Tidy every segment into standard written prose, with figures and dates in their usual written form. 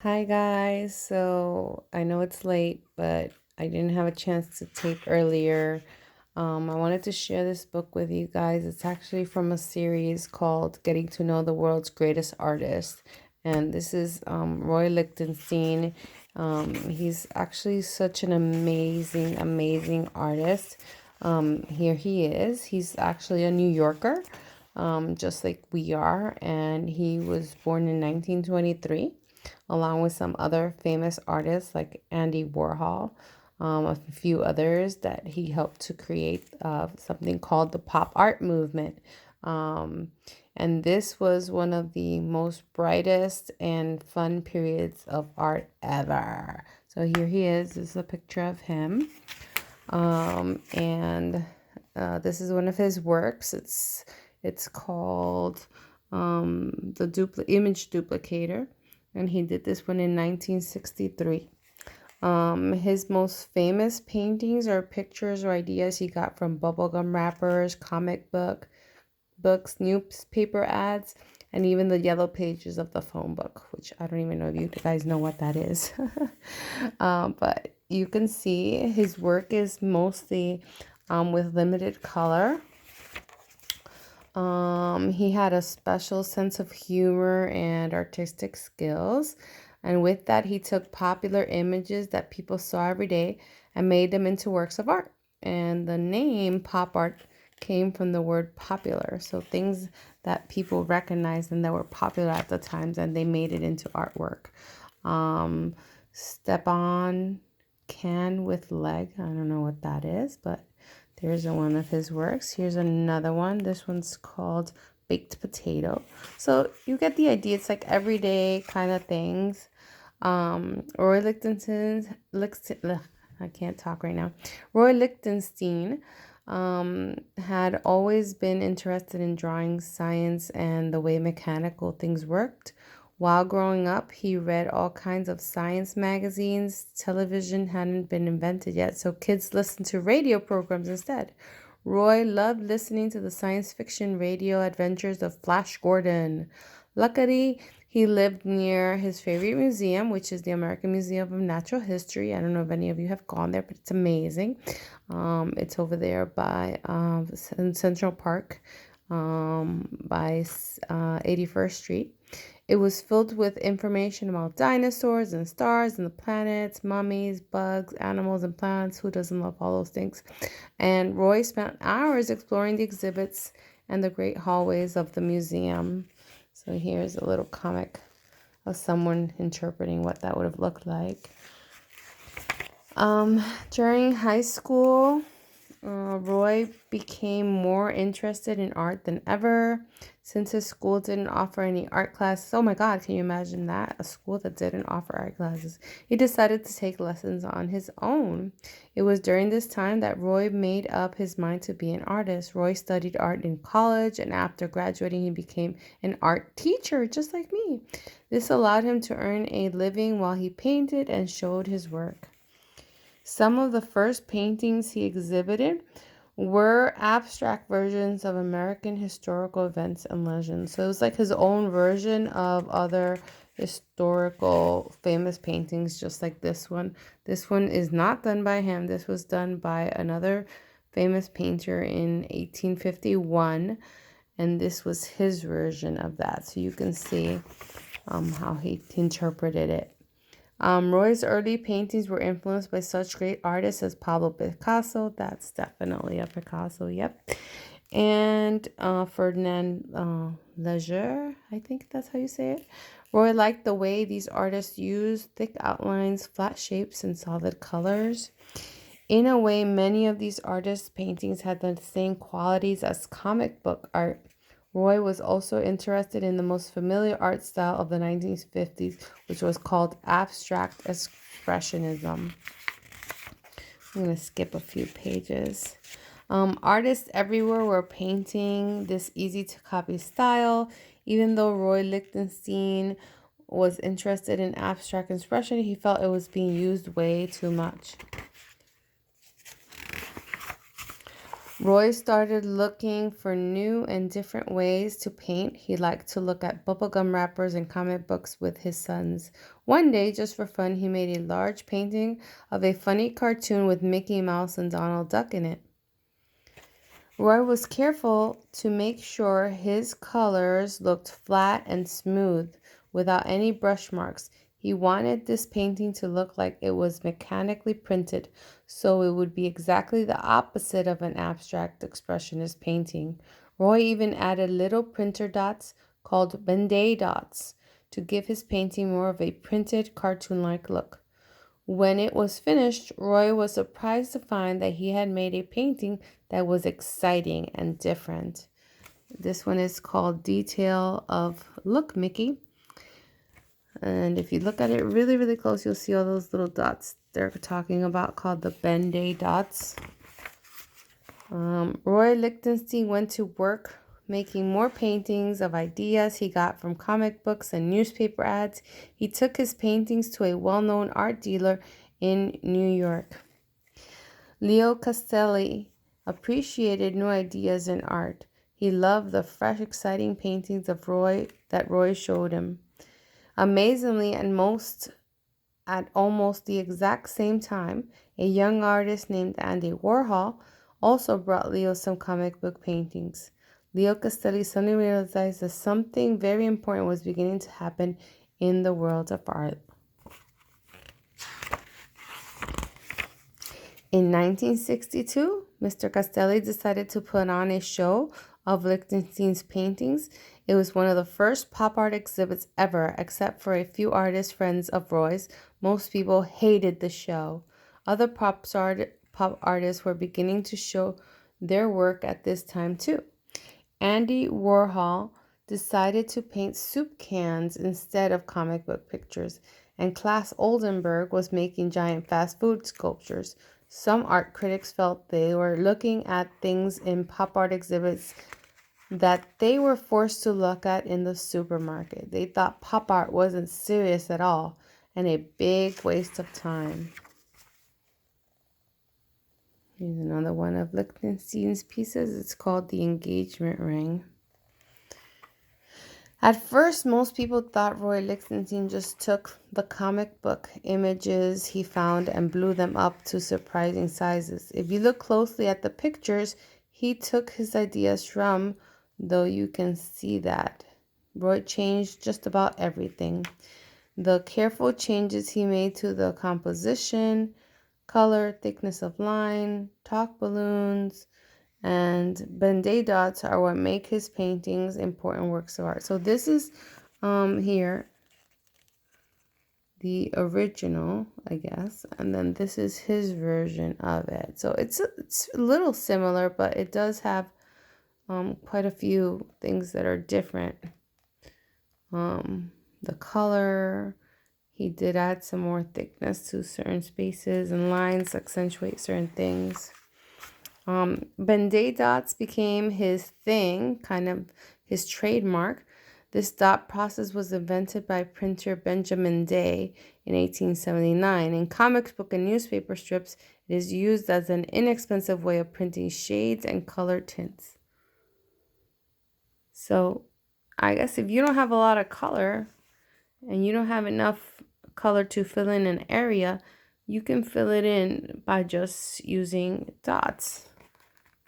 Hi guys. So I know it's late, but I didn't have a chance to tape earlier. I wanted to share this book with you guys. It's actually from a series called Getting to Know the World's Greatest Artist. And this is Roy Lichtenstein. He's actually such an amazing artist. Here he is. He's actually a New Yorker, just like we are. And he was born in 1923 along with some other famous artists like Andy Warhol, a few others that he helped to create something called the pop art movement. Um, and this was one of the most brightest and fun periods of art ever. So here he is. This is a picture of him. And this is one of his works. It's called the image duplicator, and he did this one in 1963. His most famous paintings are pictures or ideas he got from bubblegum wrappers, books, newspaper ads, and even the yellow pages of the phone book, which I don't even know if you guys know what that is. But you can see his work is mostly with limited color. He had a special sense of humor and artistic skills. And with that, he took popular images that people saw every day and made them into works of art. And the name pop art came from the word popular. So things that people recognized and that were popular at the times, and they made it into artwork. Step on can with leg. I don't know what that is, but there's one of his works. Here's another one. This one's called Baked Potato. So you get the idea. It's like everyday kind of things. Roy I can't talk right now. Roy Lichtenstein had always been interested in drawing science and the way mechanical things worked. While growing up, he read all kinds of science magazines. Television hadn't been invented yet, so kids listened to radio programs instead. Roy loved listening to the science fiction radio adventures of Flash Gordon. Luckily, he lived near his favorite museum, which is the American Museum of Natural History. I don't know if any of you have gone there, but it's amazing. It's over there by in Central Park, by 81st Street. It was filled with information about dinosaurs and stars and the planets, mummies, bugs, animals, and plants. Who doesn't love all those things? And Roy spent hours exploring the exhibits and the great hallways of the museum. So here's a little comic of someone interpreting what that would have looked like. During high school, Roy became more interested in art than ever. Since his school didn't offer any art classes, oh my God, can you imagine that? A school that didn't offer art classes. He decided to take lessons on his own. It was during this time that Roy made up his mind to be an artist. Roy studied art in college, and after graduating, he became an art teacher, just like me. This allowed him to earn a living while he painted and showed his work. Some of the first paintings he exhibited were abstract versions of American historical events and legends. So it was like his own version of other historical famous paintings, just like this one. This one is not done by him. This was done by another famous painter in 1851. And this was his version of that. So you can see how he interpreted it. Roy's early paintings were influenced by such great artists as Pablo Picasso. That's definitely a Picasso, yep. And Ferdinand Leger, I think that's how you say it. Roy liked the way these artists used thick outlines, flat shapes, and solid colors. In a way, many of these artists' paintings had the same qualities as comic book art. Roy was also interested in the most familiar art style of the 1950s, which was called abstract expressionism. I'm going to skip a few pages. Artists everywhere were painting this easy to copy style. Even though Roy Lichtenstein was interested in abstract expression, he felt it was being used way too much. Roy started looking for new and different ways to paint. He liked to look at bubblegum wrappers and comic books with his sons. One day, just for fun, he made a large painting of a funny cartoon with Mickey Mouse and Donald Duck in it. Roy was careful to make sure his colors looked flat and smooth without any brush marks. He wanted this painting to look like it was mechanically printed, so it would be exactly the opposite of an abstract expressionist painting. Roy even added little printer dots called Band-Aid dots to give his painting more of a printed cartoon-like look. When it was finished, Roy was surprised to find that he had made a painting that was exciting and different. This one is called Detail of Look, Mickey. And if you look at it really, really close, you'll see all those little dots they're talking about called the Band-Aid dots. Roy Lichtenstein went to work making more paintings of ideas he got from comic books and newspaper ads. He took his paintings to a well-known art dealer in New York. Leo Castelli appreciated new ideas in art. He loved the fresh, exciting paintings of Roy that Roy showed him. Amazingly, at almost the exact same time, a young artist named Andy Warhol also brought Leo some comic book paintings. Leo Castelli suddenly realized that something very important was beginning to happen in the world of art. In 1962, Mr. Castelli decided to put on a show of Lichtenstein's paintings. It was one of the first pop art exhibits ever, except for a few artist friends of Roy's. Most people hated the show. Other pop artists were beginning to show their work at this time too. Andy Warhol decided to paint soup cans instead of comic book pictures, and Klaus Oldenburg was making giant fast food sculptures. Some art critics felt they were looking at things in pop art exhibits that they were forced to look at in the supermarket. They thought pop art wasn't serious at all and a big waste of time. Here's another one of Lichtenstein's pieces. It's called The Engagement Ring. At first, most people thought Roy Lichtenstein just took the comic book images he found and blew them up to surprising sizes. If you look closely at the pictures he took his ideas from, though you can see that Roy changed just about everything. The careful changes he made to the composition, color, thickness of line, talk balloons, and Band-Aid dots are what make his paintings important works of art. So this is here the original, I guess, and then this is his version of it. So it's a little similar, but it does have quite a few things that are different. The color, he did add some more thickness to certain spaces, and lines accentuate certain things. Band-Aid dots became his thing, kind of his trademark. This dot process was invented by printer Benjamin Day in 1879. In comic book and newspaper strips, it is used as an inexpensive way of printing shades and color tints. So I guess if you don't have a lot of color and you don't have enough color to fill in an area, you can fill it in by just using dots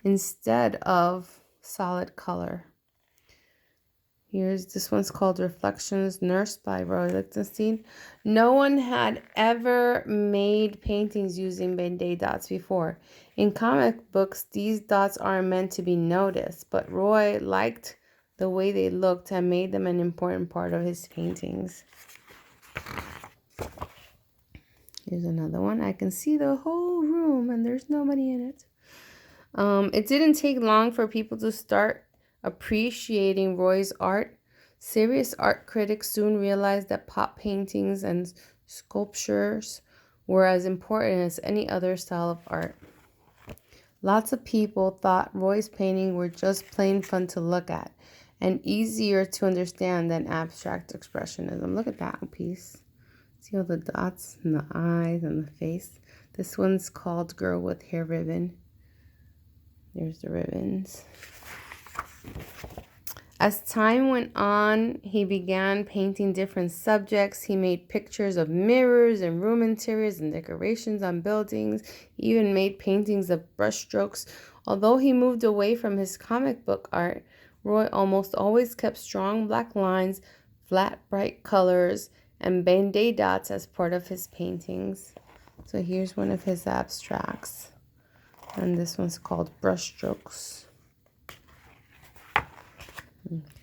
instead of solid color. This one's called Reflections, Nursed by Roy Lichtenstein. No one had ever made paintings using Band-Aid dots before. In comic books, these dots aren't meant to be noticed, but Roy liked the way they looked and made them an important part of his paintings. Here's another one. I can see the whole room and there's nobody in it. It didn't take long for people to start appreciating Roy's art. Serious art critics soon realized that pop paintings and sculptures were as important as any other style of art. Lots of people thought Roy's paintings were just plain fun to look at and easier to understand than abstract expressionism. Look at that piece. See all the dots and the eyes and the face? This one's called Girl with Hair Ribbon. There's the ribbons. As time went on, he began painting different subjects. He made pictures of mirrors and room interiors and decorations on buildings. He even made paintings of brushstrokes. Although he moved away from his comic book art, Roy almost always kept strong black lines, flat, bright colors, and Band-Aid dots as part of his paintings. So here's one of his abstracts. And this one's called Brushstrokes.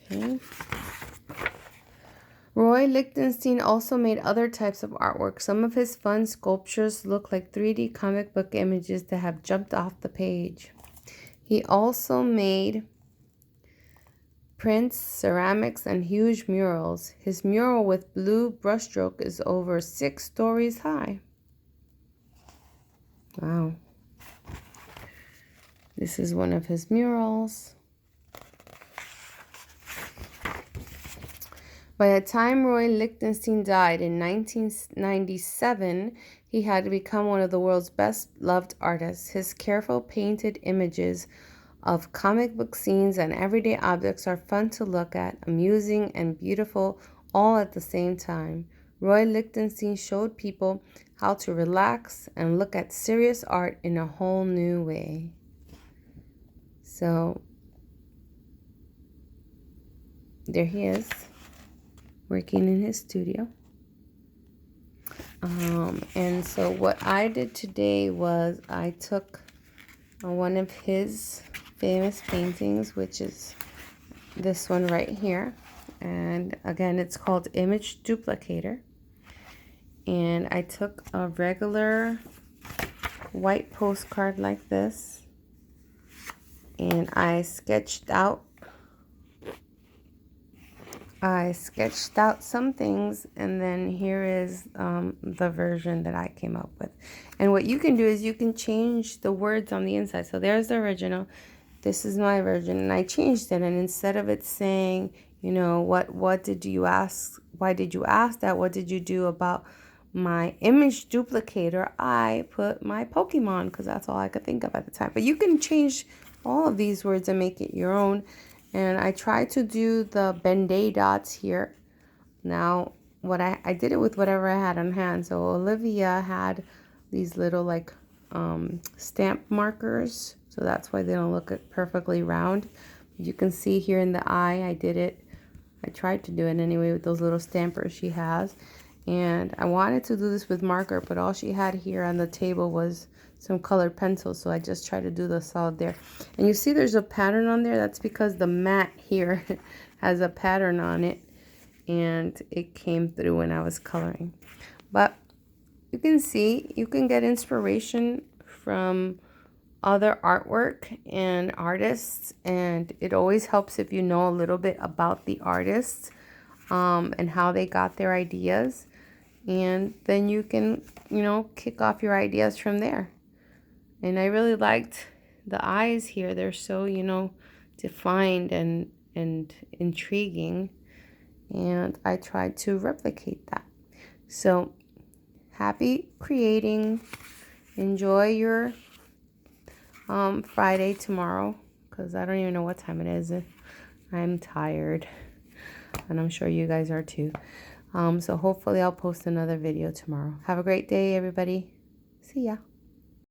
Okay. Roy Lichtenstein also made other types of artwork. Some of his fun sculptures look like 3D comic book images that have jumped off the page. He also made prints, ceramics, and huge murals. His mural with blue brushstroke is over 6 stories high. Wow. This is one of his murals. By the time Roy Lichtenstein died in 1997, he had become one of the world's best loved artists. His careful painted images of comic book scenes and everyday objects are fun to look at, amusing and beautiful all at the same time. Roy Lichtenstein showed people how to relax and look at serious art in a whole new way. So, there he is, working in his studio. And so what I did today was I took one of his famous paintings, which is this one right here. And again, it's called Image Duplicator. And I took a regular white postcard like this, and I sketched out some things, and then here is the version that I came up with. And what you can do is you can change the words on the inside. So there's the original. This is my version, and I changed it. And instead of it saying, you know, what did you ask? Why did you ask that? What did you do about my image duplicator? I put my Pokemon, because that's all I could think of at the time. But you can change all of these words and make it your own. And I tried to do the Band-Aid dots here. Now, I did it with whatever I had on hand. So Olivia had these little like stamp markers. So that's why they don't look perfectly round. You can see here in the eye, I tried to do it anyway with those little stampers she has. And I wanted to do this with marker, but all she had here on the table was some colored pencils, so I just tried to do the solid there. And you see there's a pattern on there. That's because the mat here has a pattern on it, and it came through when I was coloring. But you can see, you can get inspiration from other artwork and artists, and it always helps if you know a little bit about the artists and how they got their ideas, and then you can, you know, kick off your ideas from there. And I really liked the eyes here. They're so, you know, defined and intriguing, and I tried to replicate that. So happy creating. Enjoy your Friday tomorrow, because I don't even know what time it is. I'm tired, and I'm sure you guys are too. So hopefully I'll post another video tomorrow. Have a great day, everybody. See ya.